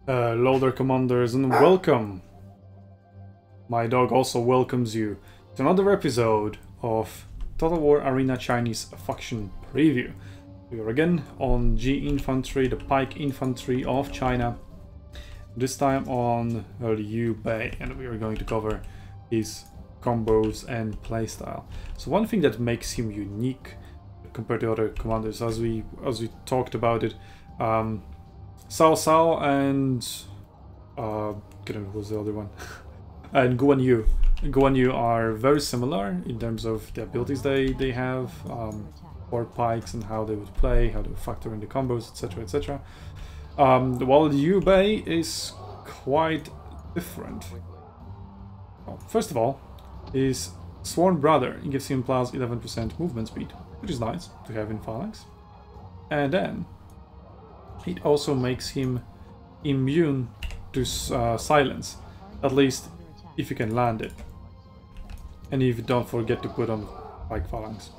Hello there, commanders, and welcome. My dog also welcomes you to another episode of Total War Arena Chinese Faction Preview. We are again on G Infantry, the Pike Infantry of China. This time on Liu Bei, and we are going to cover his combos and playstyle. So one thing that makes him unique compared to other commanders, as we talked about it, Cao and what was the other one? And Guan Yu are very similar in terms of the abilities they have for pikes and how they would play, how they would factor in the combos, etc, etc. While Liu Bei is quite different. Well, first of all, his sworn brother gives him plus 11% movement speed, which is nice to have in phalanx, and then it also makes him immune to silence, at least if you can land it, and if you don't forget to put on pike phalanx.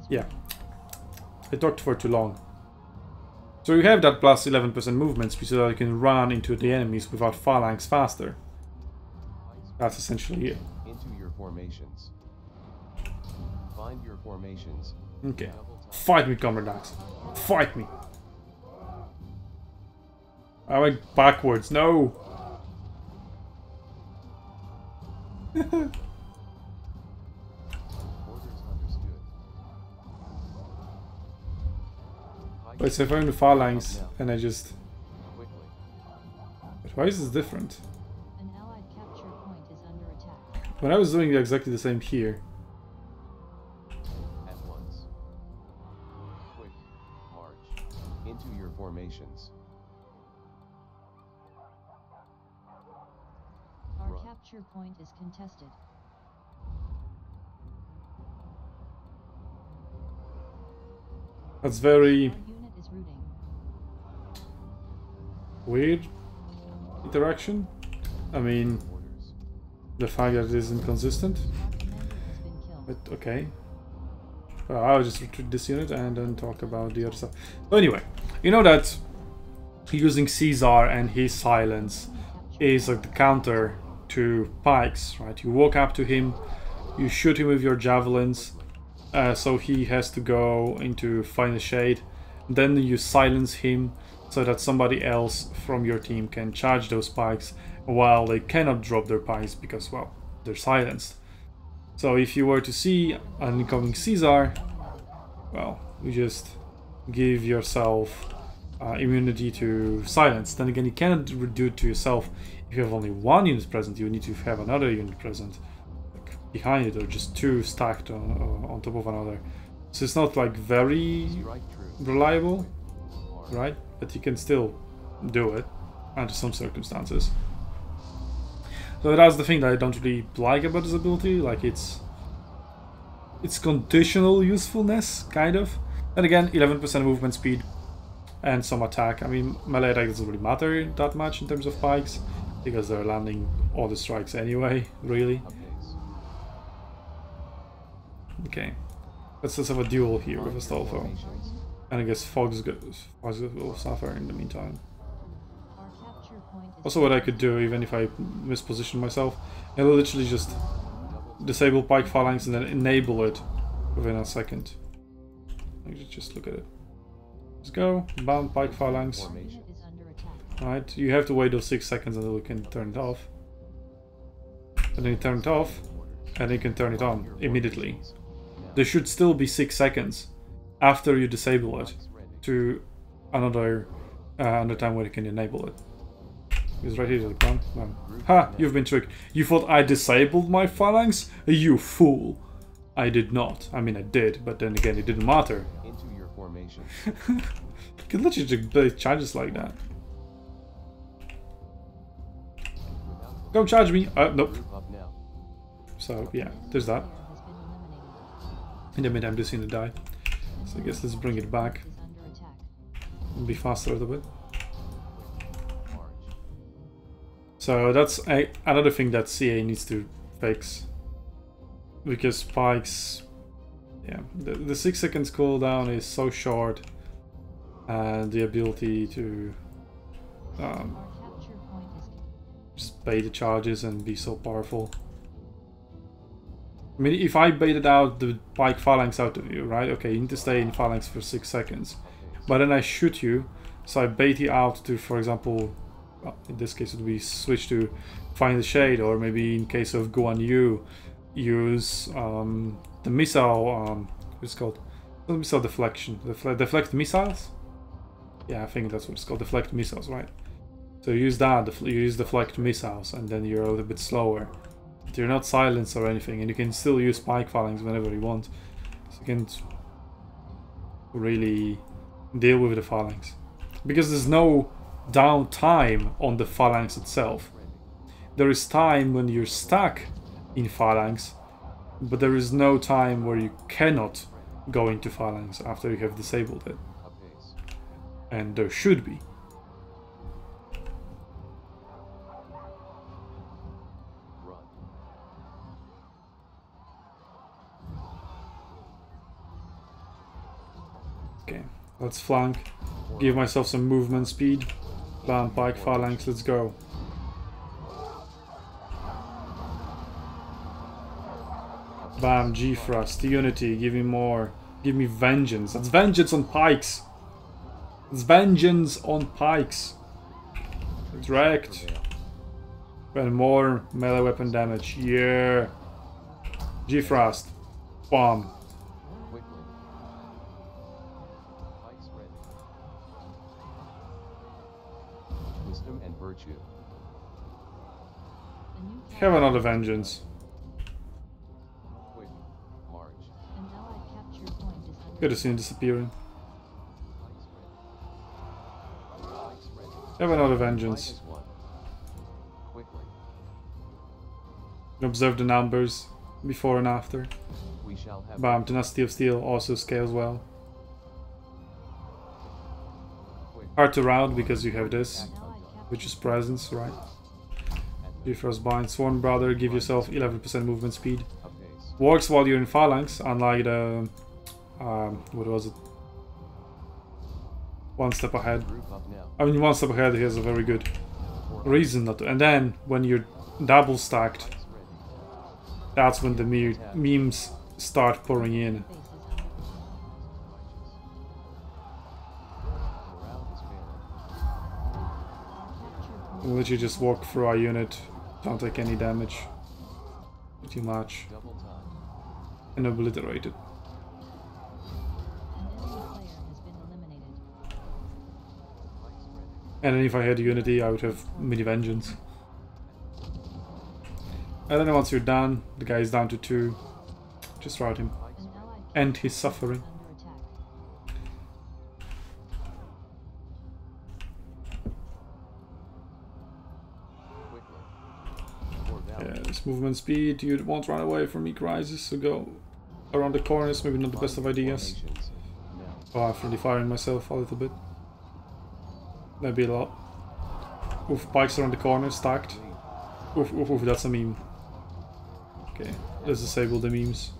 Yeah, I talked for too long. So you have that plus 11% movement speed so that you can run into the enemies without phalanx faster. That's essentially it. Into your formations. Find your formations. Okay. Fight me, comrades. Fight me. I went backwards. No. Wait, so if I'm in the phalanx and I just... But why is this different? An allied capture point is under attack. When I was doing exactly the same here. At once. Quick march into your formations. Our capture point is contested. That's very Our unit is routing. weird interaction. I mean, Orders. the fact that it is inconsistent. Our commander has been killed. But okay. I'll just retreat this unit and then talk about the other stuff. So anyway, you know that using Caesar and his silence is like the counter to pikes, right? You walk up to him, you shoot him with your javelins, so he has to go into find the shade. Then you silence him so that somebody else from your team can charge those pikes while they cannot drop their pikes because, well, they're silenced. So if you were to see an incoming Caesar, well, you just give yourself immunity to silence. Then again, you cannot do it to yourself if you have only one unit present. You need to have another unit present like behind it, or just two stacked on top of another. So it's not like very Strike true. reliable, March. right? But you can still do it under some circumstances. So that's the thing that I don't really like about this ability. Like it's conditional usefulness, kind of. And again, 11% movement speed and some attack. I mean, melee attack doesn't really matter that much in terms of pikes because they're landing all the strikes anyway, really. Updates. Okay, let's just have a duel here with a Find your Stolfo. formations. And I guess Fox will suffer in the meantime. Our capture point is Also, what I could do, even if I misposition myself, I will literally just disable pike phalanx and then enable it within a second. Just look at it. Let's go. Bam, pike phalanx. Formation. unit is under attack. Right, you have to wait those 6 seconds until you can turn it off. And then you turn it off, and then you can turn it on immediately. There should still be 6 seconds after you disable it to another time where you can enable it. It's right here, bam, bam. Ha! You've been tricked. You thought I disabled my phalanx? You fool! I did not. I mean, I did, but then again, it didn't matter. Into your formation. You can literally just play charges like that. Don't charge me! Nope. Group up now. So, yeah, there's that. Commander has been eliminated. In the meantime, this unit died. So I guess let's bring it back Is under attack. and be faster a little bit. March. So that's another thing that CA needs to fix. Because pikes... Yeah, the 6 seconds cooldown is so short and the ability to Our capture point is just bait the charges and be so powerful. I mean, if I baited out the pike phalanx out of you, right? Okay, you need to stay in phalanx for 6 seconds. But then I shoot you, so I bait you out to, for example, well, in this case it would be switch to find the shade, or maybe in case of Guan Yu, use the missile, what's it called? Not missile deflection. Deflect missiles? Yeah, I think that's what it's called, deflect missiles, right? So you use that, you use deflect missiles, and then you're a little bit slower. But you're not silenced or anything, and you can still use pike phalanx whenever you want. So you can really deal with the phalanx. Because there's no downtime on the phalanx itself. There is time when you're stuck in phalanx, but there is no time where you cannot go into phalanx after you have disabled it. Apace. And there should be. Run. Okay, let's flank. Give myself some movement speed. Bam, pike phalanx, let's go. Bam, G-thrust, unity, give me more. Give me vengeance. That's vengeance on pikes. It's vengeance on pikes. Direct. And more melee weapon damage. Yeah. G-thrust. Bomb. Quickly. Pikes ready. Wisdom and virtue. a new Have another vengeance. Quick. March. An allied capture point is under Good to see him disappearing. Pikes ready. Pikes ready. Have another vengeance. Minus 1. Quickly. Observe the numbers before and after. We shall have. Bam, Tenacity of Steel also scales well. Quick. Hard to route because you have this, an allied capture which is presence, right? And Bifrost Bind, Sworn Brother, give yourself 11% movement speed. apace. Works while you're in phalanx, unlike the what was it? One step ahead. Group up now. I mean, one step ahead he has a very good reason not to. And then when you're double stacked, Pikes ready. that's when the memes start pouring in. base is under Morale is failing. capture point. You literally just walk through our unit, don't take any damage, pretty much, Double time. and obliterate it. An enemy player has been eliminated. Pikes ready. And then if I had Unity, I would have mini vengeance. And then once you're done, the guy is down to 2. Just route him. Pikes An ready. allied End capture his point suffering. is under attack. Quickly. For valor. Yeah, this movement speed, you won't run away from me, Crisis, so go around the corners, maybe not the best of ideas. Formations. Now. Oh, I'm friendly firing myself a little bit. Maybe a lot. Oof, pikes around the corner, stacked. Oof, oof, oof, that's a meme. Okay, let's disable the memes.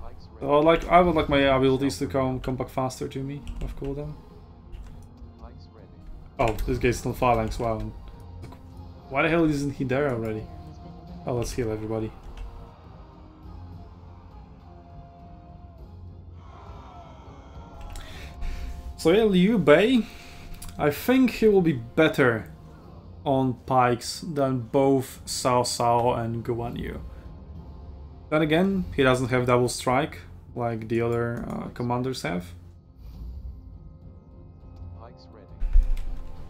Pikes ready. I would like my abilities to come back faster to me, of cooldown. Pikes ready. Oh, this guy's still phalanx, wow. Why the hell isn't he there already? Player has been eliminated. Oh, let's heal everybody. So yeah, Liu Bei, I think he will be better on pikes than both Cao Cao and Guan Yu. Then again, he doesn't have double strike like the other commanders have. Pikes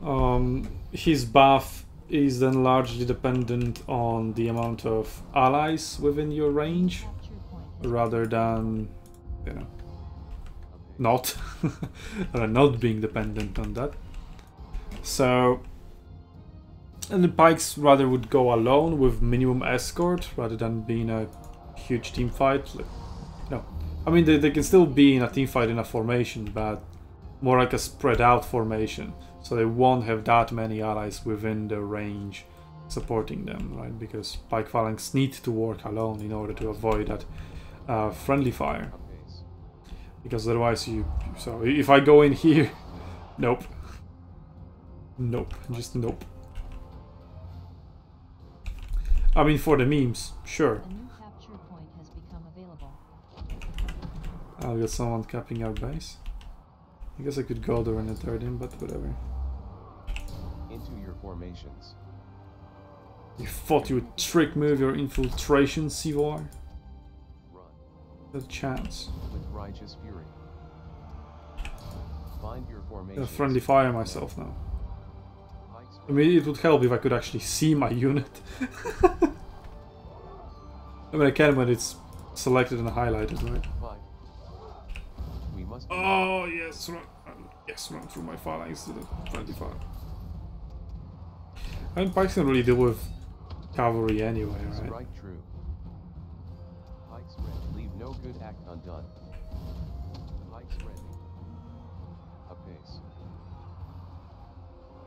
ready. His buff is then largely dependent on the amount of allies within your range, Capture point has rather than, you know, Apace. not not being dependent on that. So, and the pikes rather would go alone with minimum escort rather than being a huge team fight. Like, no, I mean they can still be in a team fight in a formation, but more like a spread out formation. So they won't have that many allies within their range supporting them, right? Because pike phalanx need to work alone in order to avoid that friendly fire. Apace. Because otherwise so if I go in here, nope. Nope, just nope. I mean, for the memes, sure. A new capture point has become available. I'll get someone capping our base. I guess I could go there and third him, but whatever. Into your formations. You thought you would trick me with your infiltration, Sivor? Run. No chance. With righteous fury. Find your I'll formations. friendly fire myself now. Pikes I mean, it would help if I could actually see my unit. I mean, I can when it's selected and highlighted, right? Fight. We must. Oh, yes, run. Yes, run through my phalanx to the friendly fire. I mean, Pikes can really deal with cavalry anyway, right? Strike true. Pikes ready. Leave no good act undone. Pikes ready. Apace.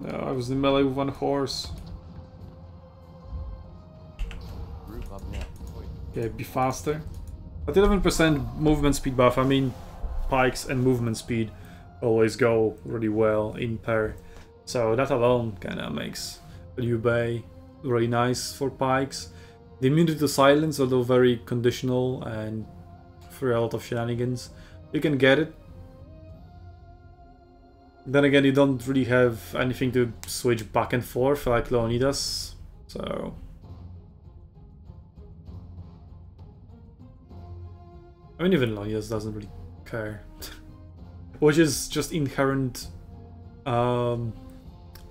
No, I was in melee with one horse. Group up now. Oi. Yeah, be faster. At 11% movement speed buff, I mean, Pikes and movement speed always go really well in pair. So that alone kinda makes Liu Bei really nice for Pikes. The immunity to silence, although very conditional and for a lot of shenanigans, you can get it. Then again, you don't really have anything to switch back and forth like Leonidas, so... I mean, even Leonidas doesn't really care. Which is just inherent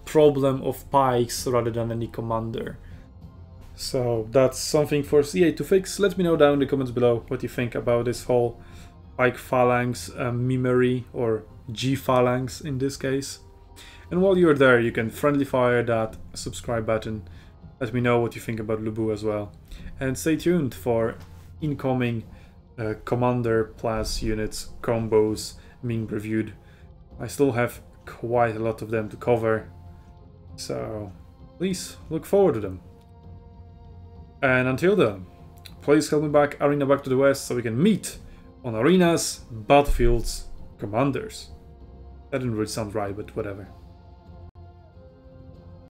problem of Pikes rather than any commander. So that's something for CA to fix. Let me know down in the comments below what you think about this whole Pike Phalanx memery, or G Phalanx in this case. And while you're there, you can friendly fire that subscribe button. Let me know what you think about Lubu as well. And stay tuned for incoming commander plus units combos being reviewed. I still have quite a lot of them to cover, so please look forward to them. And until then, please help me back Arena back to the West so we can meet on arenas, battlefields, commanders. That didn't really sound right, but whatever.